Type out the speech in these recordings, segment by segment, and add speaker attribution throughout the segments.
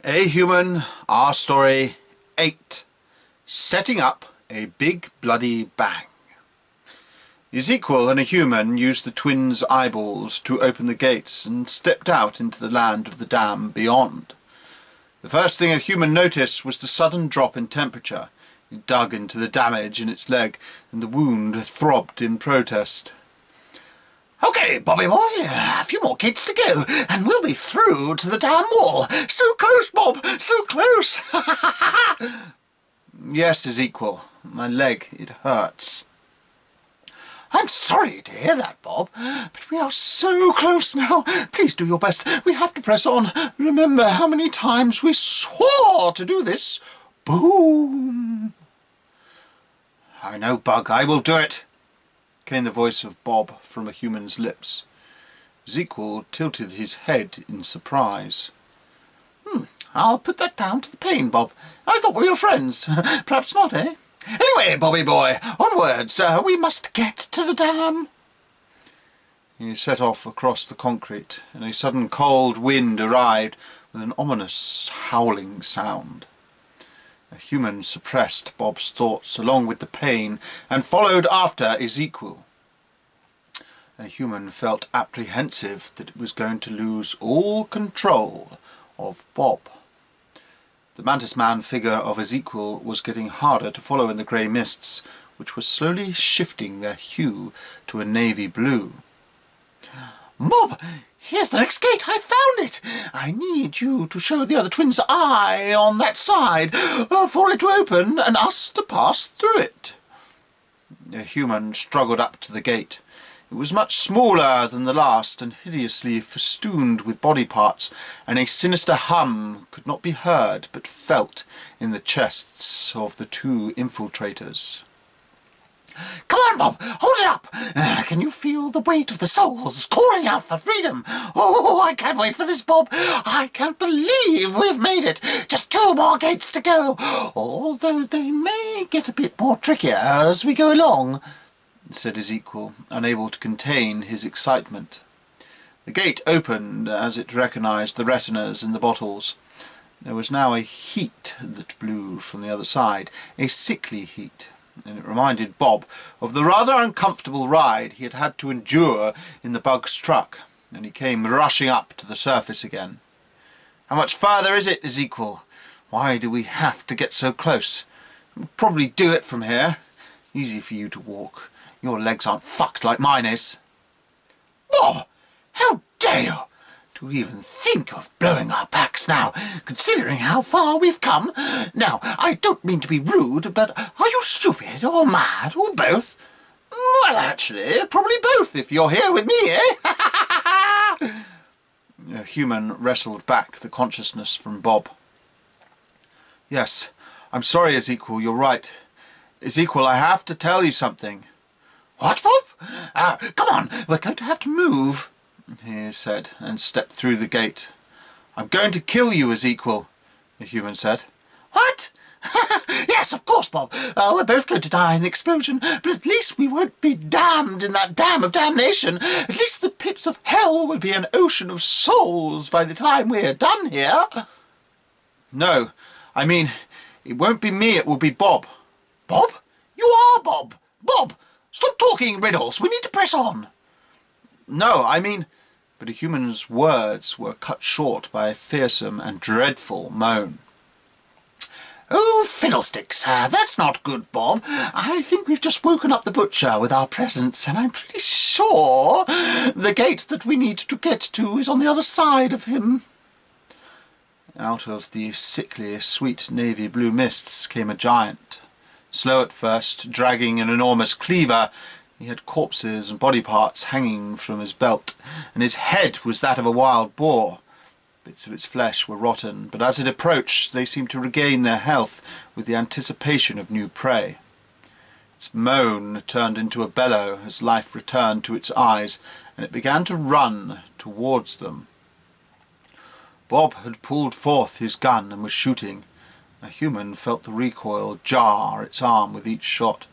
Speaker 1: A Human, Our Story 8. Setting up a Big Bloody Bang. Ezekiel and a human used the twins' eyeballs to open the gates and stepped out into the land of the dam beyond. The first thing a human noticed was the sudden drop in temperature. He dug into the damage in its leg and the wound throbbed in protest.
Speaker 2: "Okay, Bobby boy, a few more gates to go, and we'll be through to the dam wall. So close, Bob, so close!"
Speaker 1: "Yes, Ezekiel, my leg, it hurts."
Speaker 2: "I'm sorry to hear that, Bob, but we are so close now. Please do your best. We have to press on. Remember how many times we swore to do this. Boom!"
Speaker 1: "I know, Bug, I will do it," came the voice of Bob from a human's lips. Ezekiel tilted his head in surprise.
Speaker 2: I'll put that down to the pain, Bob. I thought we were friends. Perhaps not, eh? Anyway, Bobby boy, onwards. We must get to the dam.
Speaker 1: He set off across the concrete, and a sudden cold wind arrived with an ominous howling sound. A human suppressed Bob's thoughts along with the pain and followed after Ezekiel. A human felt apprehensive that it was going to lose all control of Bob. The mantis-man figure of Ezekiel was getting harder to follow in the grey mists, which were slowly shifting their hue to a navy blue.
Speaker 2: "Bob, here's the next gate. I found it. I need you to show the other twins' eye on that side for it to open and us to pass through it."
Speaker 1: A human struggled up to the gate. It was much smaller than the last and hideously festooned with body parts, and a sinister hum could not be heard but felt in the chests of the two infiltrators.
Speaker 2: "Come on, Bob, hold it up. Can you feel the weight of the souls calling out for freedom? Oh, I can't wait for this, Bob. I can't believe we've made it. Just 2 more gates to go, although they may get a bit more trickier as we go along," said Ezekiel, unable to contain his excitement. The gate opened as it recognized the retinas in the bottles. There was now a heat that blew from the other side, a sickly heat, and it reminded Bob of the rather uncomfortable ride he had had to endure in the Bug's truck, and he came rushing up to the surface again. "How much farther is it, Ezekiel? Why do we have to get so close? We'll probably do it from here. Easy for you to walk. Your legs aren't fucked like mine is." "Bob, how dare you! To even think of blowing our backs now, considering how far we've come. Now, I don't mean to be rude, but are you stupid or mad or both? Well, actually, probably both if you're here with me, eh?"
Speaker 1: A human wrestled back the consciousness from Bob. "Yes, I'm sorry, Ezekiel, you're right. Ezekiel, I have to tell you something."
Speaker 2: "What, Bob? Come on, we're going to have to move,"
Speaker 1: he said, and stepped through the gate. "I'm going to kill you, Ezekiel," the human said.
Speaker 2: "What?" "Yes, of course, Bob. We're both going to die in the explosion, but at least we won't be damned in that dam of damnation. At least the pits of hell will be an ocean of souls by the time we're done here."
Speaker 1: "No, I mean, it won't be me, it will be Bob."
Speaker 2: "Bob? You are Bob! Bob, stop talking riddles. We need to press on."
Speaker 1: "No, I mean..." But a human's words were cut short by a fearsome and dreadful moan.
Speaker 2: "Oh, fiddlesticks, that's not good, Bob. I think we've just woken up the butcher with our presence, and I'm pretty sure the gate that we need to get to is on the other side of him."
Speaker 1: Out of the sickly, sweet navy blue mists came a giant. Slow at first, dragging an enormous cleaver. He had corpses and body parts hanging from his belt, and his head was that of a wild boar. Bits of its flesh were rotten, but as it approached they seemed to regain their health with the anticipation of new prey. Its moan turned into a bellow as life returned to its eyes, and it began to run towards them. Bob had pulled forth his gun and was shooting. A human felt the recoil jar its arm with each shot.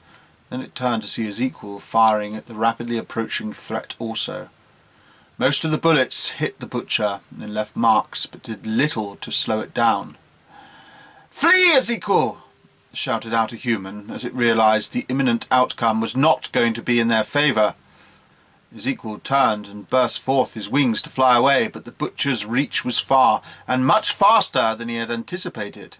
Speaker 1: Then it turned to see Ezekiel firing at the rapidly approaching threat also. Most of the bullets hit the butcher and left marks, but did little to slow it down. "Flee, Ezekiel!" shouted out a human, as it realised the imminent outcome was not going to be in their favour. Ezekiel turned and burst forth his wings to fly away, but the butcher's reach was far, and much faster than he had anticipated.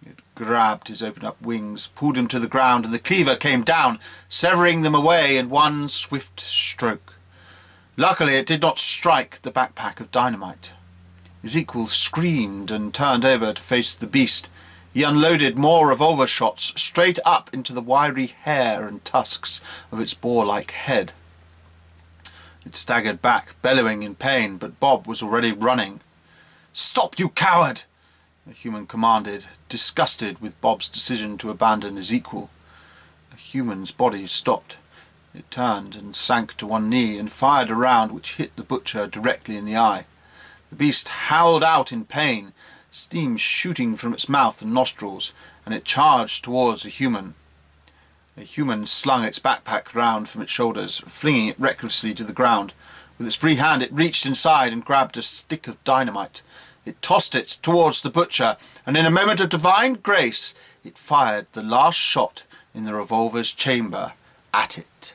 Speaker 1: It grabbed his opened-up wings, pulled him to the ground, and the cleaver came down, severing them away in one swift stroke. Luckily, it did not strike the backpack of dynamite. Ezekiel screamed and turned over to face the beast. He unloaded more revolver shots straight up into the wiry hair and tusks of its boar-like head. It staggered back, bellowing in pain, but Bob was already running. "Stop, you coward!" the human commanded, disgusted with Bob's decision to abandon Ezekiel. The human's body stopped. It turned and sank to one knee and fired a round which hit the butcher directly in the eye. The beast howled out in pain, steam shooting from its mouth and nostrils, and it charged towards a human. A human slung its backpack round from its shoulders, flinging it recklessly to the ground. With its free hand it reached inside and grabbed a stick of dynamite. It tossed it towards the butcher, and in a moment of divine grace it fired the last shot in the revolver's chamber at it.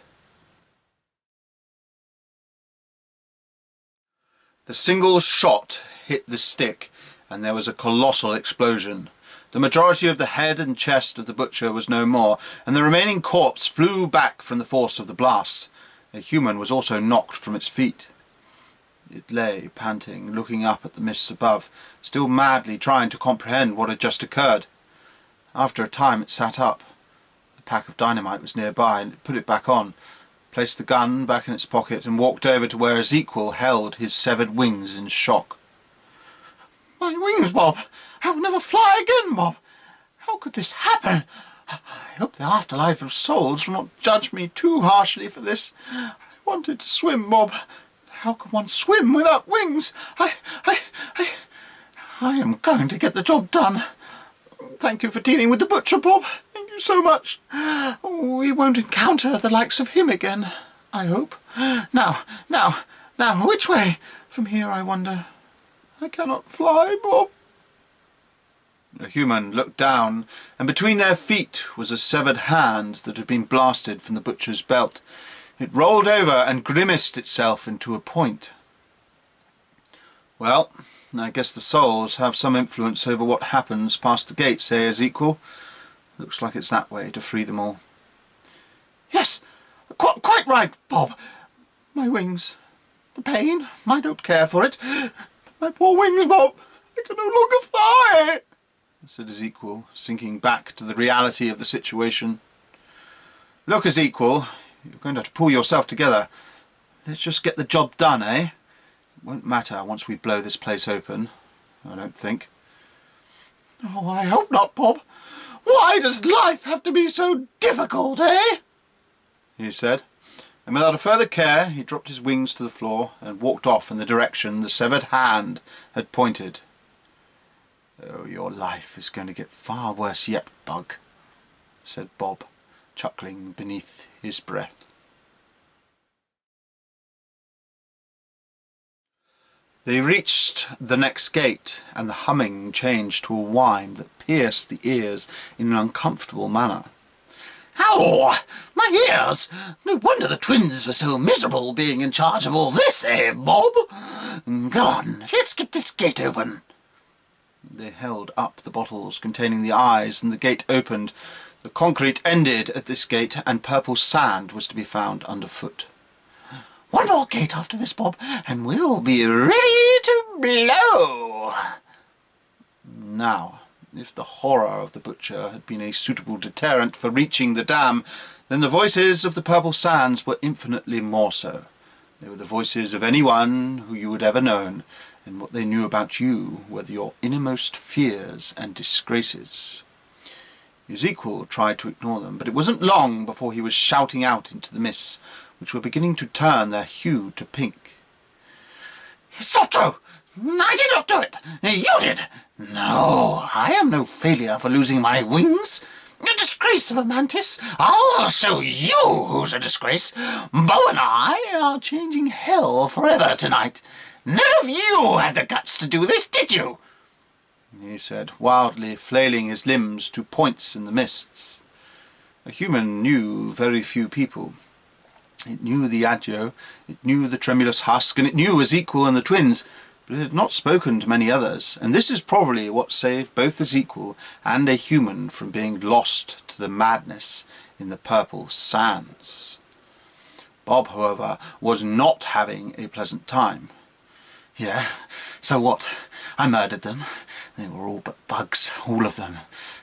Speaker 1: The single shot hit the stick, and there was a colossal explosion. The majority of the head and chest of the butcher was no more, and the remaining corpse flew back from the force of the blast. A human was also knocked from its feet. It lay, panting, looking up at the mists above, still madly trying to comprehend what had just occurred. After a time it sat up. The pack of dynamite was nearby, and it put it back on, placed the gun back in its pocket, and walked over to where Ezekiel held his severed wings in shock. "My wings, Bob! I will never fly again, Bob! How could this happen? I hope the afterlife of souls will not judge me too harshly for this. I wanted to swim, Bob. How can one swim without wings? I am going to get the job done. Thank you for dealing with the butcher, Bob. Thank you so much. We won't encounter the likes of him again, I hope. Now, which way? From here, I wonder. I cannot fly, Bob." A human looked down, and between their feet was a severed hand that had been blasted from the butcher's belt. It rolled over and grimaced itself into a point. "Well, I guess the souls have some influence over what happens past the gates, eh, Ezekiel? Looks like it's that way to free them all." "Yes, quite right, Bob. My wings. The pain. I don't care for it. My poor wings, Bob. I can no longer fly," said Ezekiel, sinking back to the reality of the situation. "Look, Ezekiel, you're going to have to pull yourself together. Let's just get the job done, eh? It won't matter once we blow this place open, I don't think." "Oh, I hope not, Bob. Why does life have to be so difficult, eh?" he said, and without a further care he dropped his wings to the floor and walked off in the direction the severed hand had pointed. "Oh, your life is going to get far worse yet, Bug," said Bob, chuckling beneath his breath. They reached the next gate, and the humming changed to a whine that pierced the ears in an uncomfortable manner.
Speaker 2: "Ow! My ears! No wonder the twins were so miserable being in charge of all this, eh, Bob? Go on, let's get this gate open."
Speaker 1: They held up the bottles containing the eyes, and the gate opened. The concrete ended at this gate, and purple sand was to be found underfoot.
Speaker 2: "One more gate after this, Bob, and we'll be ready to blow."
Speaker 1: Now, if the horror of the butcher had been a suitable deterrent for reaching the dam, then the voices of the purple sands were infinitely more so. They were the voices of anyone who you had ever known, and what they knew about you were your innermost fears and disgraces. Ezekiel tried to ignore them, but it wasn't long before he was shouting out into the mists, which were beginning to turn their hue to pink.
Speaker 2: "It's not true! I did not do it! You did! No, I am no failure for losing my wings. A disgrace of a mantis! I'll show you who's a disgrace! Bob and I are changing hell forever tonight. None of you had the guts to do this, did you?
Speaker 1: He said, wildly flailing his limbs to points in the mists. A human knew very few people. It knew the Adjo, it knew the tremulous husk, and it knew Ezekiel and the twins, but it had not spoken to many others, and this is probably what saved both Ezekiel and a human from being lost to the madness in the purple sands. Bob, however, was not having a pleasant time.
Speaker 2: Yeah, so what? I murdered them. They were all but bugs, all of them.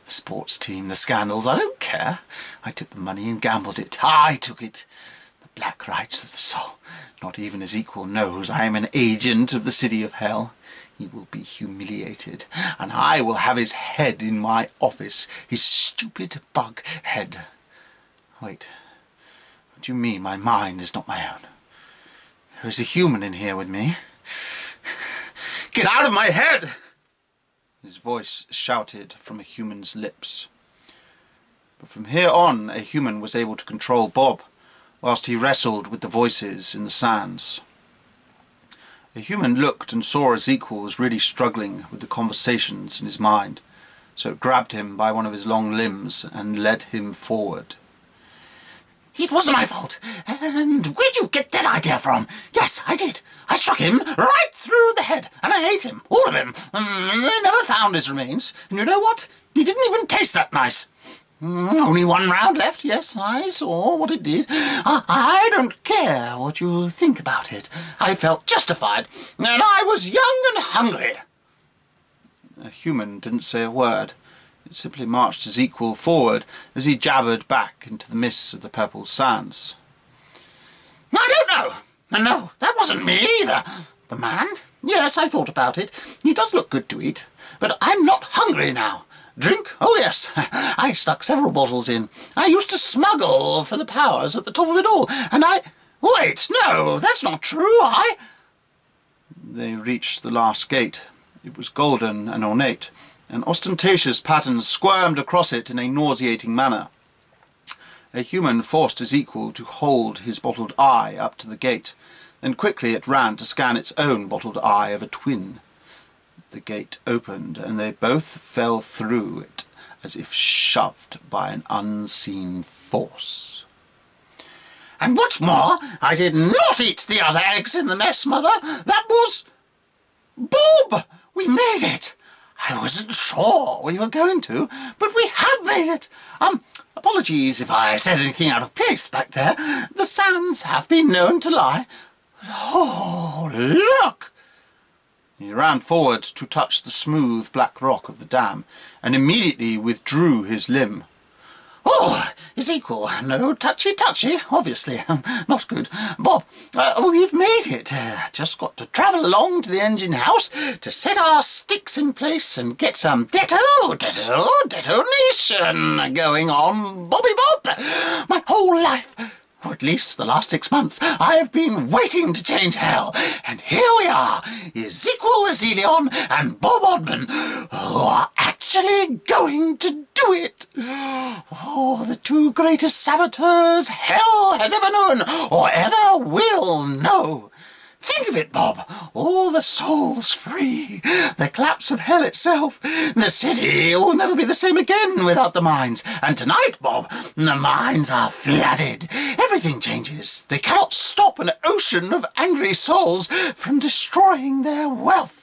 Speaker 2: The sports team, the scandals, I don't care. I took the money and gambled it. I took it. The black rights of the soul. Not even Ezekiel knows I am an agent of the city of hell. He will be humiliated, and I will have his head in my office, his stupid bug head. Wait, what do you mean my mind is not my own? There is a human in here with me. Get out of my head!
Speaker 1: His voice shouted from a human's lips. But from here on, a human was able to control Bob, whilst he wrestled with the voices in the sands. A human looked and saw Ezekiel was really struggling with the conversations in his mind, so it grabbed him by one of his long limbs and led him forward.
Speaker 2: It wasn't my fault. And where'd you get that idea from? Yes, I did. I struck him right through the head, and I ate him, all of him. They never found his remains. And you know what? He didn't even taste that nice. Only one round left. Yes, I saw what it did. I don't care what you think about it. I felt justified, and I was young and hungry.
Speaker 1: A human didn't say a word. It simply marched Ezekiel forward as he jabbered back into the mists of the purple sands.
Speaker 2: I don't know. No, that wasn't me either. The man? Yes, I thought about it. He does look good to eat. But I'm not hungry now. Drink? Oh, yes. I stuck several bottles in. I used to smuggle for the powers at the top of it all. And I... Wait, no, that's not true.
Speaker 1: They reached the last gate. It was golden and ornate, and ostentatious patterns squirmed across it in a nauseating manner. A human forced Ezekiel to hold his bottled eye up to the gate, then quickly it ran to scan its own bottled eye of a twin. The gate opened, and they both fell through it as if shoved by an unseen force.
Speaker 2: And what's more, I did not eat the other eggs in the nest, Mother. That was... Bob! We made it! I wasn't sure we were going to, but we have made it. Apologies if I said anything out of place back there. The sands have been known to lie. But, oh, look!
Speaker 1: He ran forward to touch the smooth black rock of the dam, and immediately withdrew his limb.
Speaker 2: Oh, Ezekiel, no touchy-touchy, obviously. Not good. Bob, we've made it. Just got to travel along to the engine house to set our sticks in place and get some detonation going on, Bobby Bob. My whole life, or at least the last 6 months, I've been waiting to change hell. And here we are, Ezekiel Ezelion and Bob Odman, who are actually going to do it. Oh, the two greatest saboteurs hell has ever known, or ever will know. Think of it, Bob. All the souls free. The collapse of hell itself. The city will never be the same again without the mines. And tonight, Bob, the mines are flooded. Everything changes. They cannot stop an ocean of angry souls from destroying their wealth.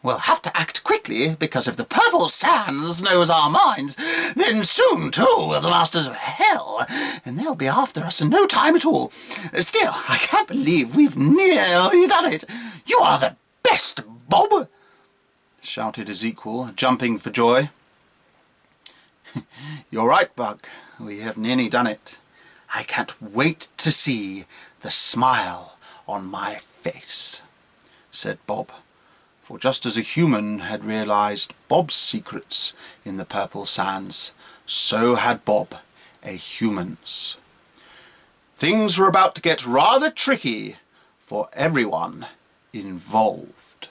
Speaker 2: We'll have to act quickly, because if the purple sands knows our minds, then soon, too, will the masters of hell, and they'll be after us in no time at all. Still, I can't believe we've nearly done it. You are the best, Bob!
Speaker 1: Shouted Ezekiel, jumping for joy. You're right, Bug. We have nearly done it. I can't wait to see the smile on my face, said Bob. For just as a human had realized Bob's secrets in the purple sands, so had Bob a human's. Things were about to get rather tricky for everyone involved.